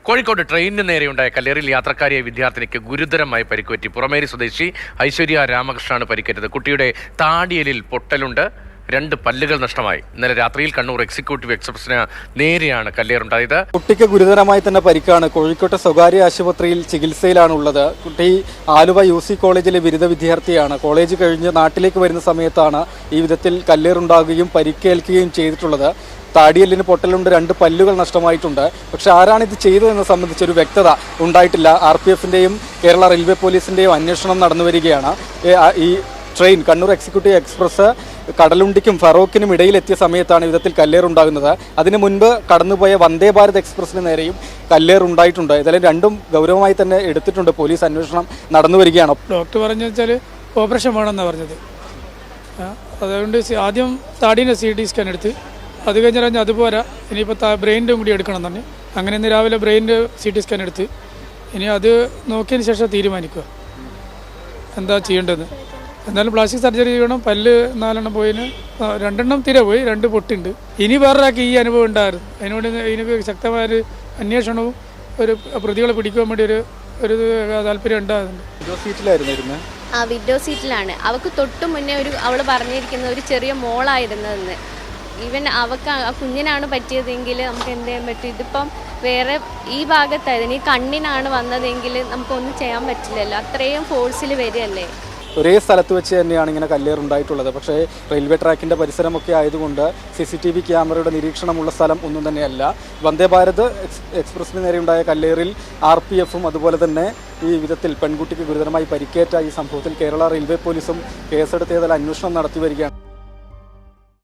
കോഴിക്കോട് ട്രെയിനിന് നേരെയുണ്ടായ കല്ലേറിൽ യാത്രക്കാരിയായ വിദ്യാർത്ഥിനിക്ക് ഗുരുതരമായി പരിക്കുപറ്റി. പുറമേരി സ്വദേശി ഐശ്വര്യ രാമകൃഷ്ണനാണ് പരിക്കേറ്റത്. കുട്ടിയുടെ താടിയലിൽ പൊട്ടലുണ്ട്, 2 പല്ലുകൾ നഷ്ടമായി. ഇന്നലെ രാത്രിയിൽ കണ്ണൂർ എക്സിക്യൂട്ടീവ് എക്സ്പ്രസിന് നേരെയാണ് കല്ലേറുണ്ടായത്. കുട്ടിക്ക് ഗുരുതരമായി തന്നെ പരിക്കാണ്. കോഴിക്കോട്ടെ സ്വകാര്യ ആശുപത്രിയിൽ ചികിത്സയിലാണുള്ളത്. കുട്ടി ആലുവ UC കോളേജിലെ ബിരുദ വിദ്യാർത്ഥിയാണ്. കോളേജ് കഴിഞ്ഞ് നാട്ടിലേക്ക് വരുന്ന സമയത്താണ് ഈ വിധത്തിൽ കല്ലേറുണ്ടാകുകയും പരിക്കേൽക്കുകയും ചെയ്തിട്ടുള്ളത്. താടിയലിന് പൊട്ടലുണ്ട്, 2 പല്ലുകൾ നഷ്ടമായിട്ടുണ്ട്. പക്ഷെ ആരാണിത് ചെയ്തതെന്ന് സംബന്ധിച്ചൊരു വ്യക്തത ഉണ്ടായിട്ടില്ല. RPFന്റെയും കേരള റെയിൽവേ പോലീസിന്റെയും അന്വേഷണം നടന്നു വരികയാണ്. ഈ ട്രെയിൻ കണ്ണൂർ എക്സിക്യൂട്ടീവ് എക്സ്പ്രസ് കടലുണ്ടിക്കും ഫറോക്കിനും ഇടയിലെത്തിയ സമയത്താണ് വിധത്തിൽ കല്ലേറുണ്ടാകുന്നത്. അതിനു മുൻപ് കടന്നുപോയ വന്ദേ ഭാരത് എക്സ്പ്രസിന് നേരെയും കല്ലേറുണ്ടായിട്ടുണ്ട്. ഇതെല്ലാം രണ്ടും ഗൗരവമായി തന്നെ എടുത്തിട്ടുണ്ട്. പോലീസ് അന്വേഷണം നടന്നു വരികയാണ്. ഡോക്ടർ പറഞ്ഞു വെച്ചാൽ ഓപ്പറേഷൻ വേണമെന്നാണ് പറഞ്ഞത്. അതുകൊണ്ട് ആദ്യം താടീൻ്റെ CT സ്കാൻ എടുത്ത്, അത് കഴിഞ്ഞ് അതുപോരാ, ഇനിയിപ്പോൾ ബ്രെയിൻ്റെ കൂടി എടുക്കണം തന്നെ. അങ്ങനെ ഇന്ന് രാവിലെ ബ്രെയിൻ്റെ CT സ്കാൻ എടുത്ത് ഇനി അത് നോക്കിയതിന് ശേഷം തീരുമാനിക്കുക എന്താ ചെയ്യേണ്ടത്. എന്നാലും പ്ലാസ്റ്റിക് സർജറി ചെയ്യണം. പല്ല് 4 പോയിന്, 2 തീരെ പോയി, 2 പൊട്ടുണ്ട്. ഇനി വേറൊരാൾക്ക് ഈ അനുഭവം ഉണ്ടായിരുന്നു. അതിനോട് എനിക്ക് ശക്തമായൊരു അന്വേഷണവും ഒരു പ്രതികളെ പിടിക്കാൻ വേണ്ടി ഒരു താല്പര്യം ഉണ്ടാകുന്നുണ്ട്. വിൻഡോ സീറ്റിലാണ്. അവൾക്ക് തൊട്ട് മുന്നേ അവൾ പറഞ്ഞിരിക്കുന്ന ഒരു ചെറിയ മോളായിരുന്നതെന്ന്. ഈവൻ അവൾക്ക് ആ കുഞ്ഞിനാണ് പറ്റിയതെങ്കിൽ നമുക്ക് എന്ത് ചെയ്യാൻ പറ്റും? ഇതിപ്പം വേറെ ഈ ഭാഗത്തായിരുന്നു, ഈ കണ്ണിനാണ് വന്നതെങ്കിൽ നമുക്കൊന്നും ചെയ്യാൻ പറ്റില്ലല്ലോ. അത്രയും ഫോഴ്സിൽ വരികയല്ലേ. ഒരേ സ്ഥലത്ത് വെച്ച് തന്നെയാണ് ഇങ്ങനെ കല്ലേറുണ്ടായിട്ടുള്ളത്. പക്ഷേ റെയിൽവേ ട്രാക്കിൻ്റെ പരിസരമൊക്കെ ആയതുകൊണ്ട് CCTV ക്യാമറയുടെ നിരീക്ഷണമുള്ള സ്ഥലം ഒന്നും തന്നെയല്ല. വന്ദേ ഭാരത് എക്സ്പ്രസിന് നേരെയുണ്ടായ കല്ലേറിൽ RPFും അതുപോലെ തന്നെ ഈ വിധത്തിൽ പെൺകുട്ടിക്ക് ഗുരുതരമായി പരിക്കേറ്റ ഈ സംഭവത്തിൽ കേരള റെയിൽവേ പോലീസും കേസെടുത്തതിൽ അന്വേഷണം നടത്തി വരികയാണ്.